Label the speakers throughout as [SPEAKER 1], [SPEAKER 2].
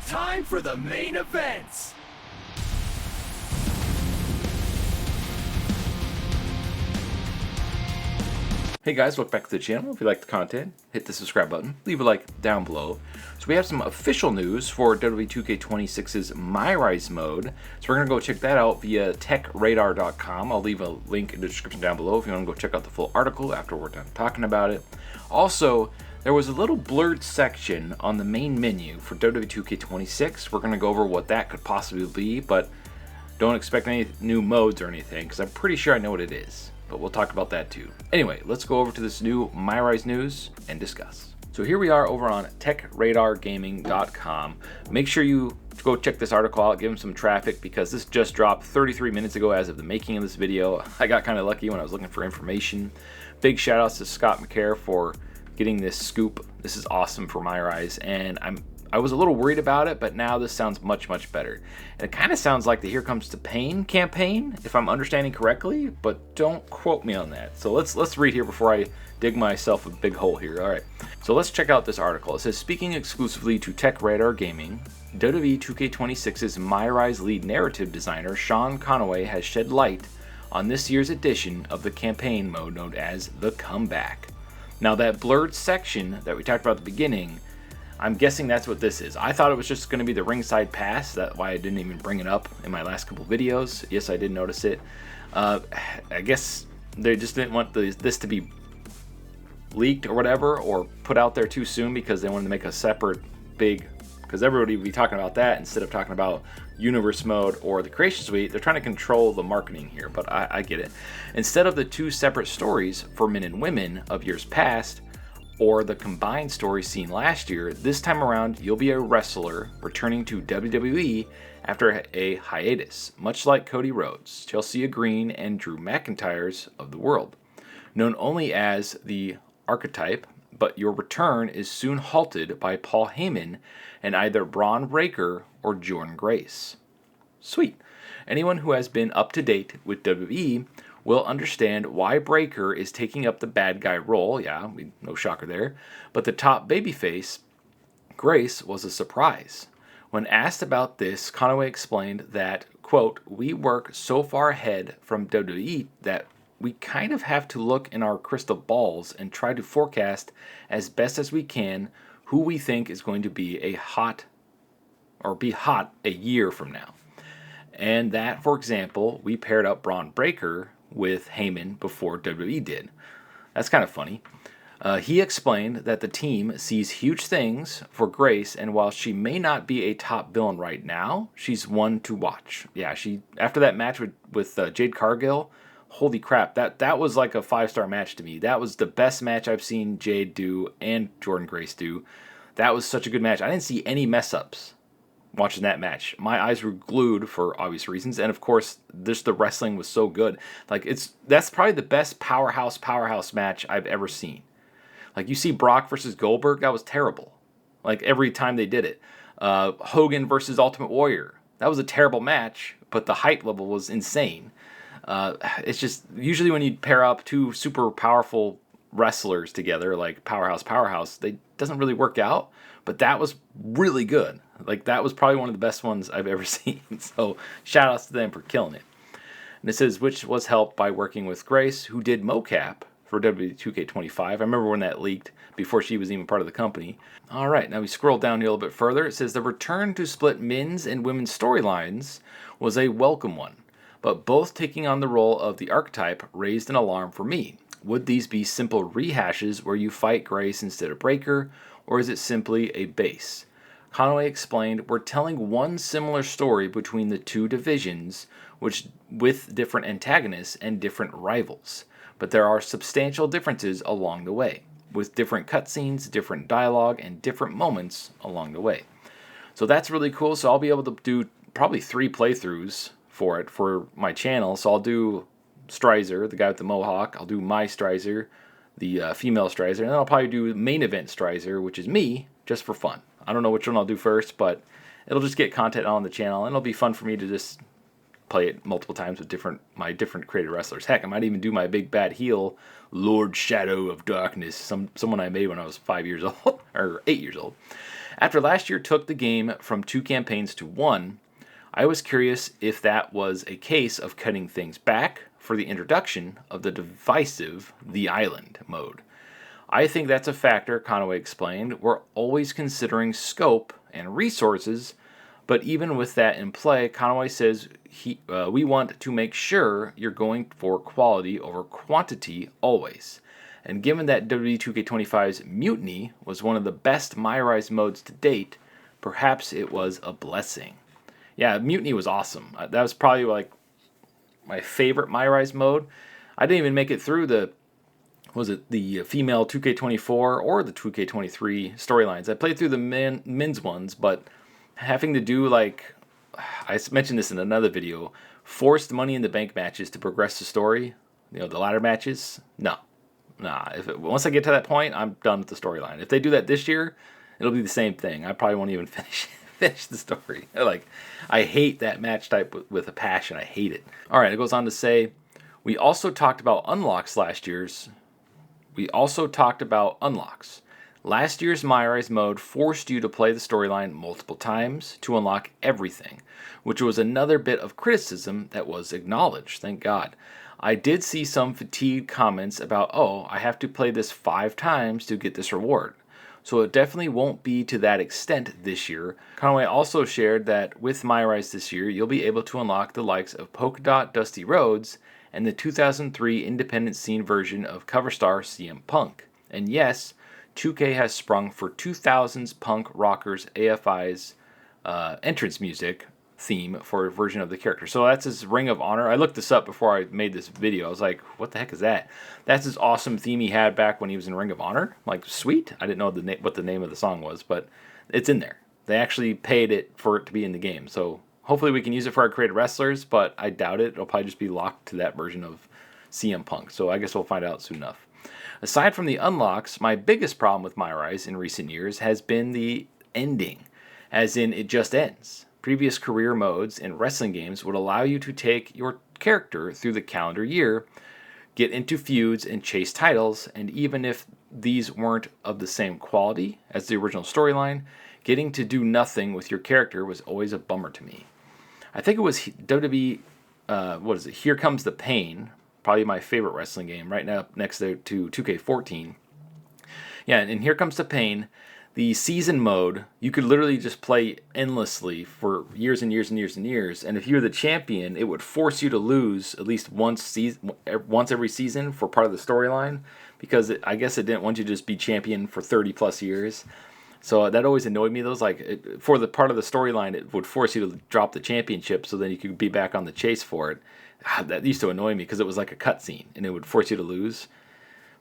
[SPEAKER 1] time for the main events.
[SPEAKER 2] Hey guys, welcome back to the channel. If you like the content, hit the subscribe button, leave a like down below. So we have some official news for WWE 2K26's MyRise mode. So we're going to go check that out via techradar.com. I'll leave a link in the description down below if you want to go check out the full article after we're done talking about it. Also, there was a little blurred section on the main menu for WWE 2K26. We're going to go over what that could possibly be, but don't expect any new modes or anything because I'm pretty sure I know what it is. But we'll talk about that too. Anyway, let's go over to this new MyRise news and discuss. So here we are over on techradargaming.com. Make sure you go check this article out, give them some traffic because this just dropped 33 minutes ago as of the making of this video. I got kind of lucky when I was looking for information. Big shout outs to Scott McCare for getting this scoop. This is awesome for MyRise, and I was a little worried about it, but now this sounds much better. And it kind of sounds like the Here Comes the Pain campaign, if I'm understanding correctly, but don't quote me on that. So let's read here before I dig myself a big hole here. All right, so let's check out this article. It says, speaking exclusively to Tech Radar Gaming, WWE 2K26's MyRise lead narrative designer Sean Conaway has shed light on this year's edition of the campaign mode known as The Comeback. Now that blurred section that we talked about at the beginning, I'm guessing that's what this is. I thought it was just going to be the ringside pass. That's why I didn't even bring it up in my last couple videos. Yes, I did notice it. I guess they just didn't want this to be leaked or whatever, or put out there too soon because they wanted to make a separate big, because everybody would be talking about that instead of talking about Universe Mode or the Creation Suite. They're trying to control the marketing here, but I get it. Instead of the two separate stories for men and women of years past, or the combined story seen last year, this time around you'll be a wrestler returning to WWE after a hiatus, much like Cody Rhodes, Chelsea Green, and Drew McIntyre's of the world. Known only as the Archetype, but your return is soon halted by Paul Heyman and either Braun Breaker or Jordynne Grace. Sweet. Anyone who has been up to date with WWE will understand why Breaker is taking up the bad guy role. Yeah, no shocker there. But the top babyface, Grace, was a surprise. When asked about this, Conaway explained that, quote, we work so far ahead from WWE that we kind of have to look in our crystal balls and try to forecast as best as we can who we think is going to be hot a year from now. And that, for example, we paired up Braun Breaker with Heyman before WWE did. That's kind of funny. He explained that the team sees huge things for Grace, and while she may not be a top villain right now, she's one to watch. Yeah, she after that match with Jade Cargill, holy crap, that was like a 5-star match to me. That was the best match I've seen Jade do and Jordynne Grace do. That was such a good match. I didn't see any mess-ups watching that match. My eyes were glued for obvious reasons, and of course, the wrestling was so good. Like that's probably the best powerhouse match I've ever seen. Like you see Brock versus Goldberg, that was terrible. Like every time they did it. Hogan versus Ultimate Warrior, that was a terrible match, but the hype level was insane. It's just usually when you pair up two super powerful wrestlers together, like powerhouse, they doesn't really work out. But that was really good. Like that was probably one of the best ones I've ever seen. So shout outs to them for killing it. And it says, which was helped by working with Grace, who did mocap for WWE 2K25. I remember when that leaked before she was even part of the company. All right, now we scroll down here a little bit further. It says the return to split men's and women's storylines was a welcome one, but both taking on the role of the Archetype raised an alarm for me. Would these be simple rehashes where you fight Grace instead of Breaker, or is it simply a base? Conaway explained, we're telling one similar story between the two divisions, with different antagonists and different rivals. But there are substantial differences along the way, with different cutscenes, different dialogue, and different moments along the way. So that's really cool. So I'll be able to do probably 3 playthroughs for my channel. So I'll do Strizer, the guy with the mohawk. I'll do my Strizer, the female Strizer, and then I'll probably do main event Strizer, which is me, just for fun. I don't know which one I'll do first, but it'll just get content on the channel, and it'll be fun for me to just play it multiple times with my different created wrestlers. Heck, I might even do my big bad heel, Lord Shadow of Darkness, someone I made when I was 5 years old, or 8 years old. After last year took the game from 2 campaigns to 1, I was curious if that was a case of cutting things back for the introduction of the divisive The Island mode. I think that's a factor, Conway explained. We're always considering scope and resources, but even with that in play, Conway says we want to make sure you're going for quality over quantity always. And given that WWE 2K25's Mutiny was one of the best MyRise modes to date, perhaps it was a blessing. Yeah, Mutiny was awesome. That was probably like my favorite MyRise mode. I didn't even make it through the female 2K24 or the 2K23 storylines. I played through the men's ones, but having to do, like, I mentioned this in another video, forced Money in the Bank matches to progress the story, the ladder matches, no. Nah, once I get to that point, I'm done with the storyline. If they do that this year, it'll be the same thing. I probably won't even finish the story. Like, I hate that match type with a passion. I hate it. All right, it goes on to say, we also talked about unlocks last year's. Last year's MyRise mode forced you to play the storyline multiple times to unlock everything, which was another bit of criticism that was acknowledged, thank God. I did see some fatigued comments about, I have to play this 5 times to get this reward. So it definitely won't be to that extent this year. Conway also shared that with MyRise this year, you'll be able to unlock the likes of Polka Dot Dusty Rhodes and the 2003 independent scene version of cover star CM Punk. And yes, 2K has sprung for 2000s punk rockers AFI's entrance music theme for a version of the character. So that's his Ring of Honor. I looked this up before I made this video. I was like, what the heck is that? That's his awesome theme he had back when he was in Ring of Honor. Like, sweet. I didn't know what the name of the song was, but it's in there. They actually paid it for it to be in the game. So hopefully we can use it for our created wrestlers, but I doubt it. It'll probably just be locked to that version of CM Punk. So I guess we'll find out soon enough. Aside from the unlocks, my biggest problem with MyRise in recent years has been the ending, as in it just ends. Previous career modes in wrestling games would allow you to take your character through the calendar year, get into feuds and chase titles, and even if these weren't of the same quality as the original storyline, getting to do nothing with your character was always a bummer to me. I think it was WWE, Here Comes the Pain, probably my favorite wrestling game, right now next to 2K14. Yeah, and Here Comes the Pain, the season mode, you could literally just play endlessly for years and years and years and years. And if you're the champion, it would force you to lose at least once every season for part of the storyline, because I guess it didn't want you to just be champion for 30 plus years. So that always annoyed me. For the part of the storyline, it would force you to drop the championship so then you could be back on the chase for it. That used to annoy me because it was like a cutscene and it would force you to lose.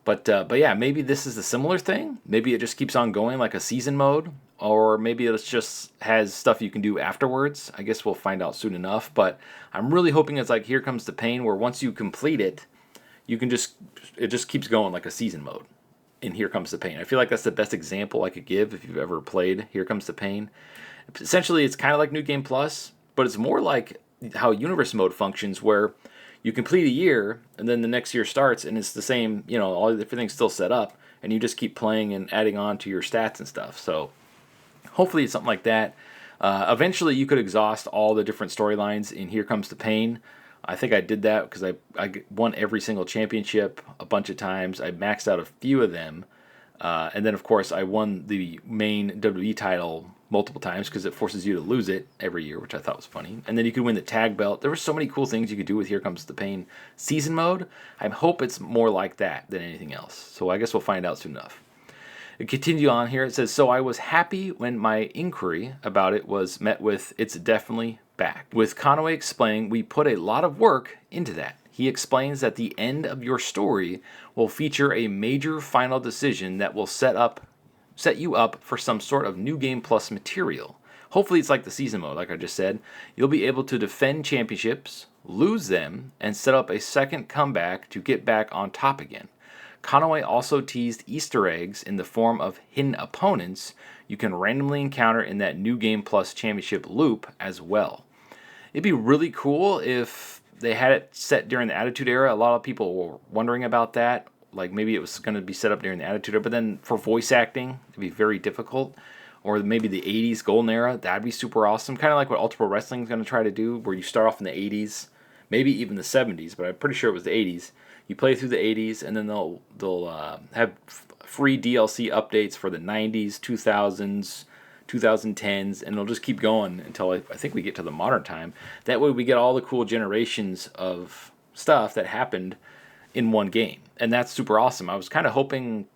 [SPEAKER 2] But yeah, maybe this is a similar thing. Maybe it just keeps on going like a season mode, or maybe it just has stuff you can do afterwards. I guess we'll find out soon enough. But I'm really hoping it's like Here Comes the Pain, where once you complete it, it just keeps going like a season mode in Here Comes the Pain. I feel like that's the best example I could give if you've ever played Here Comes the Pain. Essentially, it's kind of like New Game Plus, but it's more like how Universe mode functions, where you complete a year, and then the next year starts, and it's the same, everything's still set up, and you just keep playing and adding on to your stats and stuff. So hopefully it's something like that. Eventually you could exhaust all the different storylines in Here Comes the Pain. I think I did that because I won every single championship a bunch of times. I maxed out a few of them. And then, of course, I won the main WWE title multiple times because it forces you to lose it every year, which I thought was funny. And then you could win the tag belt. There were so many cool things you could do with Here Comes the Pain season mode. I hope it's more like that than anything else. So I guess we'll find out soon enough. It continues on here. It says, so I was happy when my inquiry about it was met with, it's definitely back. With Conway explaining, we put a lot of work into that. He explains that the end of your story will feature a major final decision that will set you up for some sort of New Game Plus material. Hopefully it's like the season mode, like I just said. You'll be able to defend championships, lose them, and set up a second comeback to get back on top again. Conway also teased Easter eggs in the form of hidden opponents you can randomly encounter in that New Game Plus championship loop as well. It'd be really cool if they had it set during the Attitude Era. A lot of people were wondering about that. Like maybe it was going to be set up during the Attitude Era, but then for voice acting, it'd be very difficult. or maybe the 80s golden era. That'd be super awesome. Kind of like what Ultra Pro Wrestling is going to try to do, where you start off in the 80s, maybe even the 70s, but I'm pretty sure it was the 80s. You play through the 80s, and then they'll have free DLC updates for the 90s, 2000s, 2010s, and it'll just keep going until I think we get to the modern time. That way we get all the cool generations of stuff that happened in one game, and that's super awesome. I was kind of hoping,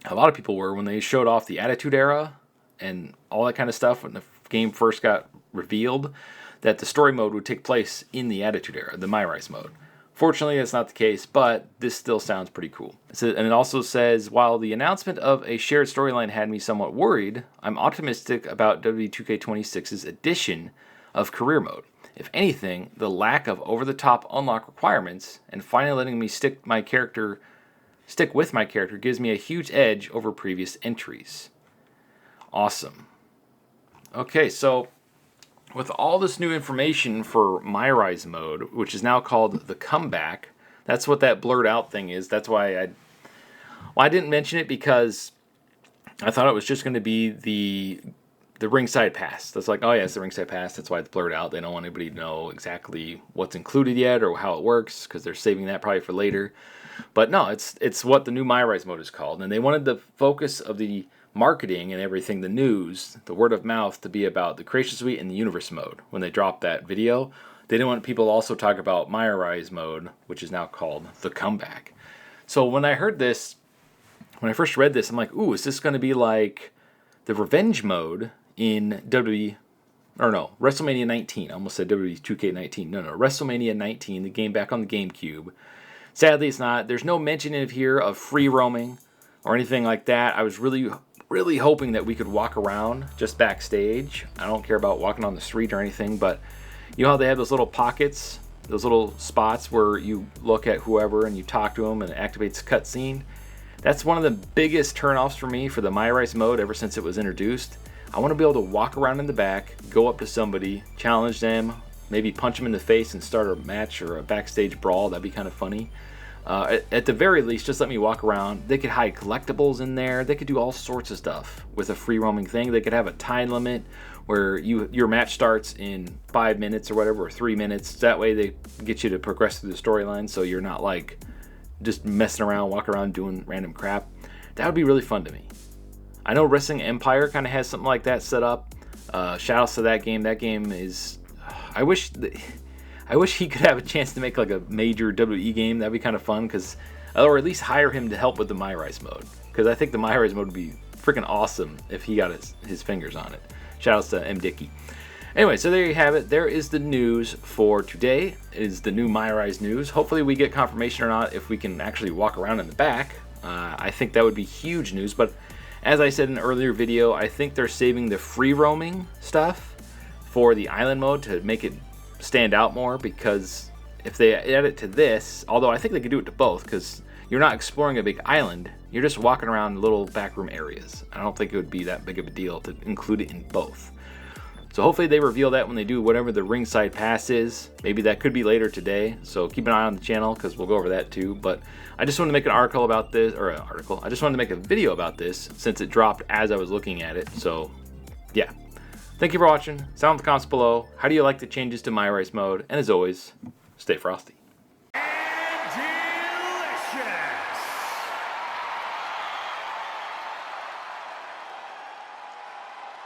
[SPEAKER 2] a lot of people were, when they showed off the Attitude Era and all that kind of stuff when the game first got revealed, that the story mode would take place in the Attitude Era, the MyRise mode. Fortunately, that's not the case, but this still sounds pretty cool. And it also says, while the announcement of a shared storyline had me somewhat worried, I'm optimistic about WWE 2K26's addition of career mode. If anything, the lack of over-the-top unlock requirements and finally letting me stick with my character gives me a huge edge over previous entries. Awesome. Okay, so with all this new information for MyRise mode, which is now called the Comeback, that's what that blurred out thing is. That's why I didn't mention it, because I thought it was just going to be the ringside pass. That's like, oh yeah, it's the ringside pass. That's why it's blurred out. They don't want anybody to know exactly what's included yet or how it works, because they're saving that probably for later. But no, it's what the new MyRise mode is called, and they wanted the focus of the marketing and everything, the news, the word of mouth, to be about the Creation Suite and the Universe mode. When they dropped that video, they didn't want people to also talk about MyRise mode, which is now called the Comeback. So when I heard this, when I first read this, I'm like, ooh, is this going to be like the revenge mode in WrestleMania 19? I almost said WWE 2K19. No, WrestleMania 19, the game back on the GameCube. Sadly, it's not. There's no mention in here of free roaming or anything like that. I was really hoping that we could walk around just backstage. I don't care about walking on the street or anything, but you know how they have those little pockets, those little spots where you look at whoever and you talk to them and it activates cutscene? That's one of the biggest turnoffs for me for the MyRise mode ever since it was introduced. I want to be able to walk around in the back, go up to somebody, challenge them, maybe punch them in the face and start a match or a backstage brawl. That'd be kind of funny. At the very least, just let me walk around. They could hide collectibles in there. They could do all sorts of stuff with a free roaming thing. They could have a time limit where your match starts in 5 minutes or whatever, or 3 minutes. That way they get you to progress through the storyline, so you're not like just messing around, walking around doing random crap. That would be really fun to me. I know Wrestling Empire kind of has something like that set up. Shout outs to that game. That game is... I wish he could have a chance to make like a major WWE game. That'd be kind of fun, or at least hire him to help with the MyRise mode, because I think the MyRise mode would be freaking awesome if he got his fingers on it. Shout outs to M. Dickey. Anyway, so there you have it. There is the news for today. It is the new MyRise news. Hopefully we get confirmation or not if we can actually walk around in the back. I think that would be huge news, but as I said in an earlier video, I think they're saving the free roaming stuff for the island mode to make it stand out more, because if they add it to this, although I think they could do it to both, because you're not exploring a big island, you're just walking around little backroom areas. I don't think it would be that big of a deal to include it in both. So hopefully they reveal that when they do whatever the ringside pass is. Maybe that could be later today, so keep an eye on the channel because we'll go over that too. But I just wanted to make an article about this, I just wanted to make a video about this since it dropped as I was looking at it. So yeah. Thank you for watching. Sound in the comments below. How do you like the changes to MyRise mode? And as always, stay frosty.